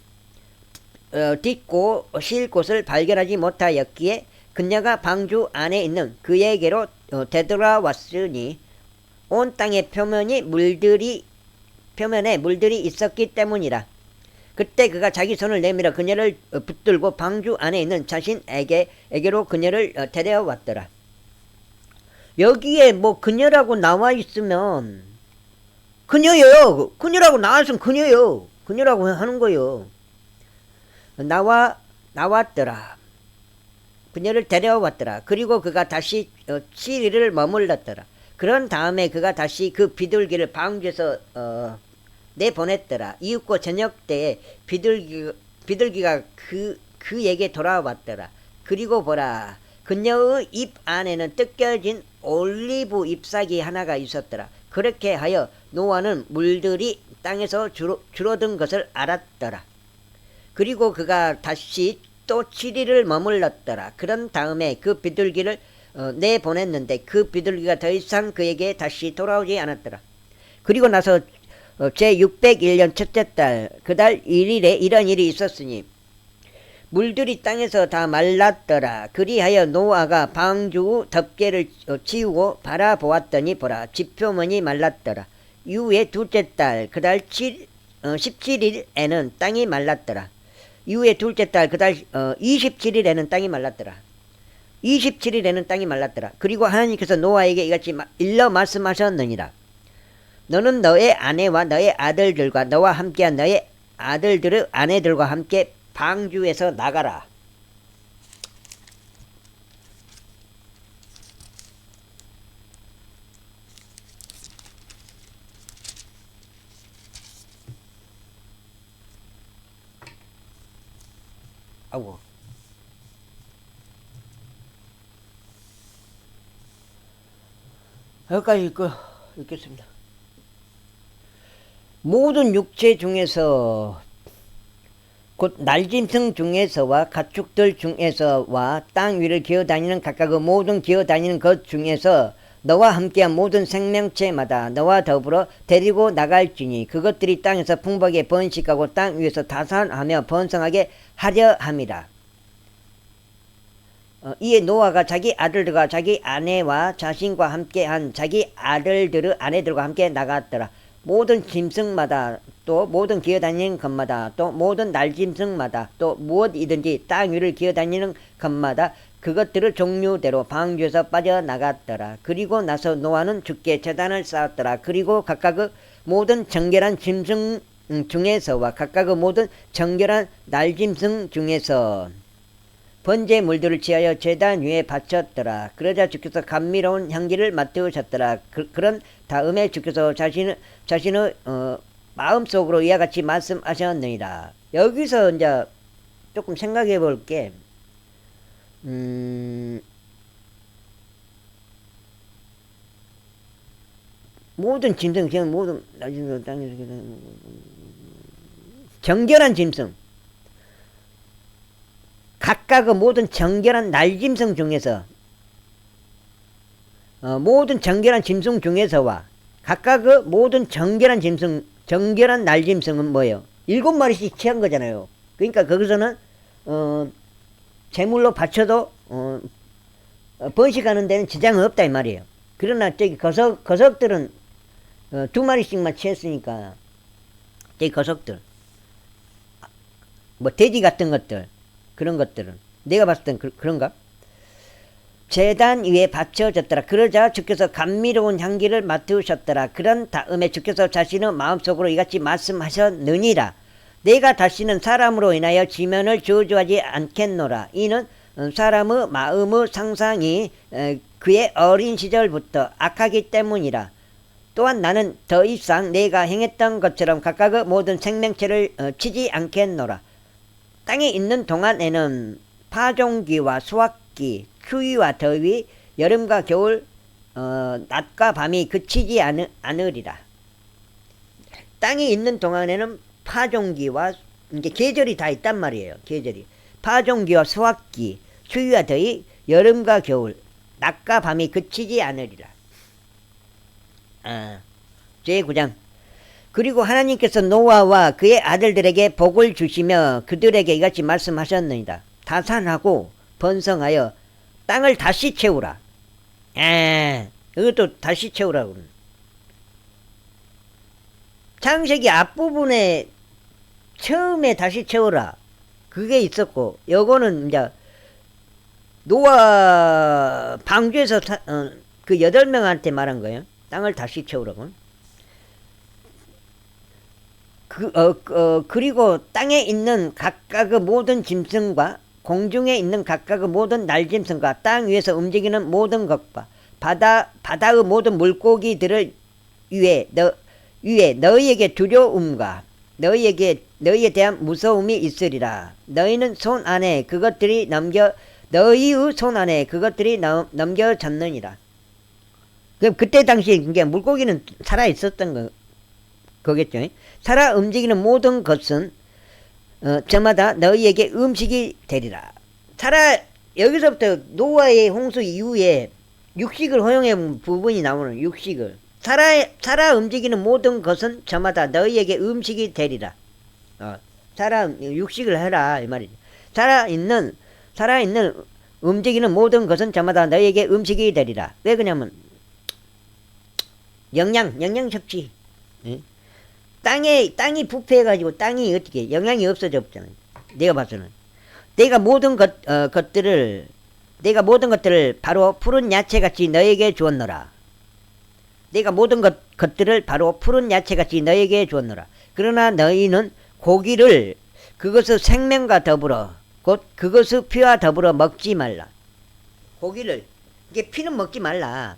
딛고 쉴 곳을 발견하지 못하였기에 그녀가 방주 안에 있는 그에게로 되돌아왔으니 온 땅의 표면에 물들이 있었기 때문이라. 그때 그가 자기 손을 내밀어 그녀를 붙들고 방주 안에 있는 자신에게로 그녀를 데려왔더라. 여기에 뭐 그녀라고 나와 있으면 그녀예요. 그녀라고 나왔으면 그녀요. 그녀라고 하는 거요. 나왔더라. 그녀를 데려왔더라. 그리고 그가 다시 7일을 머물렀더라. 그런 다음에 그가 다시 그 비둘기를 방주에서 내보냈더라. 이윽고 저녁 때에 비둘기가 그에게 돌아왔더라. 그리고 보라, 그녀의 입 안에는 뜯겨진 올리브 잎사귀 하나가 있었더라. 그렇게 하여 노아는 물들이 땅에서 줄어든 것을 알았더라. 그리고 그가 다시 또 7일을 머물렀더라. 그런 다음에 그 비둘기를 내보냈는데 그 비둘기가 더 이상 그에게 다시 돌아오지 않았더라. 그리고 나서 제601년 첫째 달 그달 1일에 이런 일이 있었으니 물들이 땅에서 다 말랐더라. 그리하여 노아가 방주 덮개를 치우고 바라보았더니 보라, 지표면이 말랐더라. 이후에 둘째 달 그달 17일에는 땅이 말랐더라. 이후에 둘째 달 그달 27일에는 땅이 말랐더라. 27일에는 땅이 말랐더라. 그리고 하나님께서 노아에게 이같이 일러 말씀하셨느니라. 너는 너의 아내와 너의 아들들과 너와 함께한 너의 아들들의 아내들과 함께 방주에서 나가라. 아이고. 여기까지 읽겠습니다. 모든 육체 중에서 곧 날짐승 중에서와 가축들 중에서와 땅 위를 기어다니는 각각의 모든 기어다니는 것 중에서 너와 함께한 모든 생명체마다 너와 더불어 데리고 나갈지니 그것들이 땅에서 풍부하게 번식하고 땅 위에서 다산하며 번성하게 하려 함이라. 이에 노아가 자기 아들들과 자기 아내와 자신과 함께한 자기 아내들과 함께 나갔더라. 모든 짐승마다 또 모든 기어다니는 것마다 또 모든 날짐승마다 또 무엇이든지 땅 위를 기어다니는 것마다 그것들을 종류대로 방주에서 빠져나갔더라. 그리고 나서 노아는 주께 제단을 쌓았더라. 그리고 각각 모든 정결한 짐승 중에서와 각각 모든 정결한 날짐승 중에서 번제물들을 취하여 제단 위에 바쳤더라. 그러자 주께서 감미로운 향기를 맡으셨더라. 그런 다음에 주께서 자신의 마음속으로 이와 같이 말씀하셨느니라. 여기서 이제 조금 생각해 볼게. 모든 짐승, 모든 정결한 짐승, 각각 모든 정결한 날짐승 중에서 모든 정결한 짐승 중에서와 각각 모든 정결한 짐승, 정결한 날짐승은 뭐예요? 7마리씩 취한 거잖아요. 그러니까 거기서는 제물로 바쳐도 번식하는 데는 지장은 없다 이 말이에요. 그러나 저기 거석들은 2마리씩만 취했으니까 저기 거석들 뭐 돼지 같은 것들 그런 것들은 내가 봤을 땐 그런가? 제단 위에 받쳐졌더라. 그러자 주께서 감미로운 향기를 맡으셨더라. 그런 다음에 주께서 자신의 마음속으로 이같이 말씀하셨느니라. 내가 다시는 사람으로 인하여 지면을 저주하지 않겠노라. 이는 사람의 마음의 상상이 그의 어린 시절부터 악하기 때문이라. 또한 나는 더 이상 내가 행했던 것처럼 각각의 모든 생명체를 치지 않겠노라. 땅에 있는 동안에는 파종기와 수확기, 추위와 더위, 여름과 겨울, 낮과 밤이 그치지 않으리라. 땅에 있는 동안에는 파종기와 이제 계절이 다 있단 말이에요. 계절이 파종기와 수확기, 추위와 더위, 여름과 겨울, 낮과 밤이 그치지 않으리라. 제9장. 그리고 하나님께서 노아와 그의 아들들에게 복을 주시며 그들에게 이같이 말씀하셨느니라. 다산하고 번성하여 땅을 다시 채우라. 이것도 다시 채우라고. 창세기 앞부분에 처음에 다시 채우라. 그게 있었고, 요거는 이제 노아 방주에서 그 8명한테 말한 거예요. 땅을 다시 채우라고. 그리고 땅에 있는 각각의 모든 짐승과 공중에 있는 각각의 모든 날짐승과 땅 위에서 움직이는 모든 것과 바다의 모든 물고기들을 위해 너희에게 두려움과 너희에 대한 무서움이 있으리라. 너희의 손 안에 그것들이 넘겨졌느니라. 그때 당시 물고기는 살아 있었던 거겠죠. 살아 움직이는 모든 것은 저마다 너희에게 음식이 되리라. 여기서부터 노아의 홍수 이후에 육식을 허용한 부분이 나오는 육식을. 살아 움직이는 모든 것은 저마다 너희에게 음식이 되리라. 육식을 해라 이 말이지. 살아있는 움직이는 모든 것은 저마다 너희에게 음식이 되리라. 왜 그러냐면 영양 섭취. 땅이 부패해가지고 땅이 어떻게 영양이 없어져 버잖아요. 내가 봐서는 내가 모든 것들을 바로 푸른 야채같이 너에게 주었노라. 내가 모든 것들을 바로 푸른 야채같이 너에게 주었노라. 그러나 너희는 고기를 그것의 생명과 더불어 곧 그것의 피와 더불어 먹지 말라. 고기를 이게 피는 먹지 말라.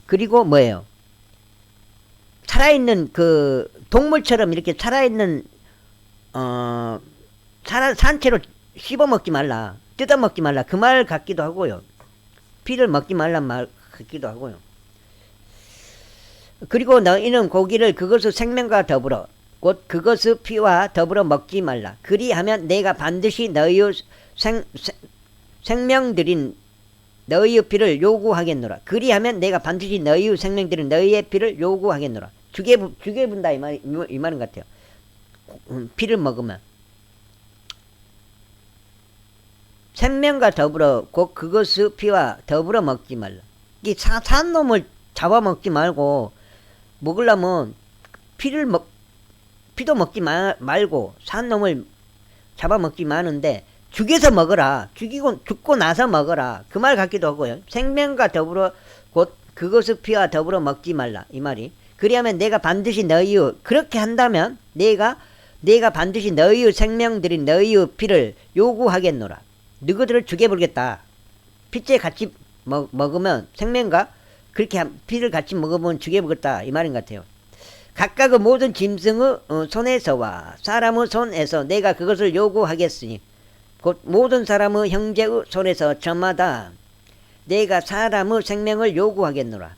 그리고 뭐예요? 살아있는 그 동물처럼 이렇게 살아있는 산채로 씹어 먹지 말라. 뜯어 먹지 말라. 그 말 같기도 하고요. 피를 먹지 말란 말 같기도 하고요. 그리고 너희는 고기를 그것의 생명과 더불어 곧 그것의 피와 더불어 먹지 말라. 그리하면 내가 반드시 너희의 생명들인 너희의 피를 요구하겠노라. 그리하면 내가 반드시 너희의 생명들인 너희의 피를 요구하겠노라. 죽여본다 이 말인 것 같아요. 피를 먹으면. 생명과 더불어 곧 그것의 피와 더불어 먹지 말라. 이 산 놈을 잡아먹지 말고, 먹으려면 피도 먹지 말고 산 놈을 잡아먹지 마는데 죽여서 먹어라. 죽고 나서 먹어라. 그 말 같기도 하고요. 생명과 더불어 곧 그것의 피와 더불어 먹지 말라. 이 말이. 그리하면 내가 반드시 너희의, 그렇게 한다면 내가 반드시 너희의 생명들인 너희의 피를 요구하겠노라. 너희들을 죽여버리겠다. 피째 같이 먹으면 생명과 그렇게 피를 같이 먹으면 죽여버리겠다. 이 말인 것 같아요. 각각의 모든 짐승의 손에서와 사람의 손에서 내가 그것을 요구하겠으니 곧 모든 사람의 형제의 손에서 저마다 내가 사람의 생명을 요구하겠노라.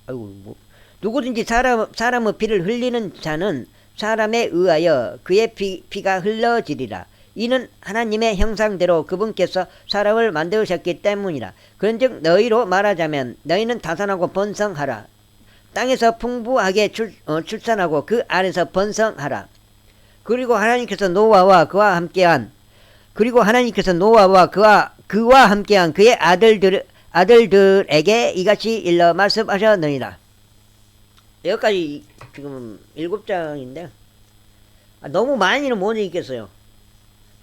아이고, 누구든지 사람의 피를 흘리는 자는 사람에 의하여 그의 피가 흘러지리라. 이는 하나님의 형상대로 그분께서 사람을 만드셨기 때문이라. 그런즉 너희로 말하자면 너희는 다산하고 번성하라. 땅에서 풍부하게 출산하고 그 안에서 번성하라. 그리고 하나님께서 노아와 그와 함께한 그의 아들들에게 이같이 일러 말씀하셨느니라. 여기까지 지금 7장인데 너무 많이는 못 읽겠어요.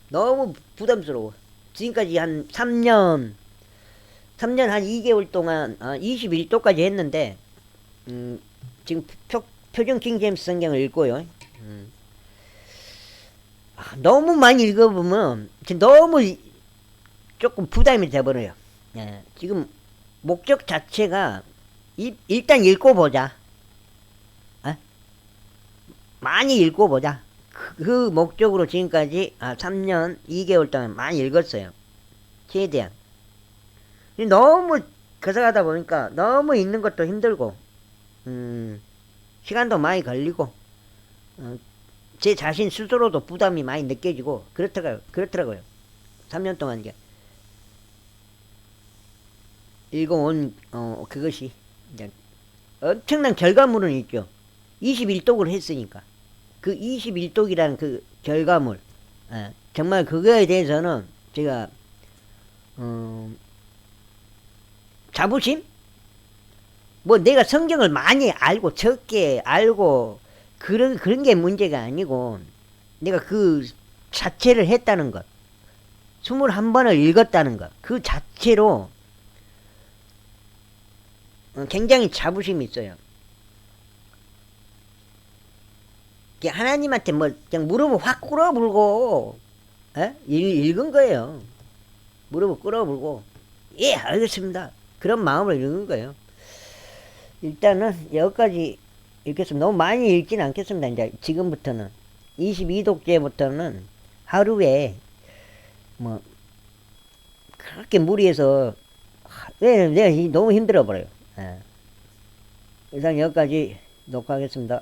너무 부담스러워. 지금까지 한 3년 한 2개월 동안 21도까지 했는데 지금 표준 킹제임스 성경을 읽고요. 너무 많이 읽어보면 너무 조금 부담이 돼버려요. 예, 지금 목적 자체가 일단 읽고 보자. 많이 읽고 보자. 그 목적으로 지금까지 3년 2개월 동안 많이 읽었어요. 최대한. 너무 거쳐가다 보니까 너무 읽는 것도 힘들고 시간도 많이 걸리고 제 자신 스스로도 부담이 많이 느껴지고 그렇더라고요. 3년 동안 이제 읽어온 그것이 이제 엄청난 결과물은 있죠. 21독을 했으니까 그 21독이라는 그 결과물, 정말 그거에 대해서는 제가 자부심? 뭐 내가 성경을 많이 알고 적게 알고 그런 게 문제가 아니고 내가 그 자체를 했다는 것, 21번을 읽었다는 것, 그 자체로 굉장히 자부심이 있어요. 하나님한테 뭐 그냥 무릎을 확 꿇어불고 읽은 거예요. 무릎을 꿇어불고 예 알겠습니다. 그런 마음으로 읽은 거예요. 일단은 여기까지 읽겠습니다. 너무 많이 읽지는 않겠습니다. 이제 지금부터는 22독째부터는 하루에 뭐 그렇게 무리해서 내가 너무 힘들어 버려요. 이상 여기까지 녹화하겠습니다.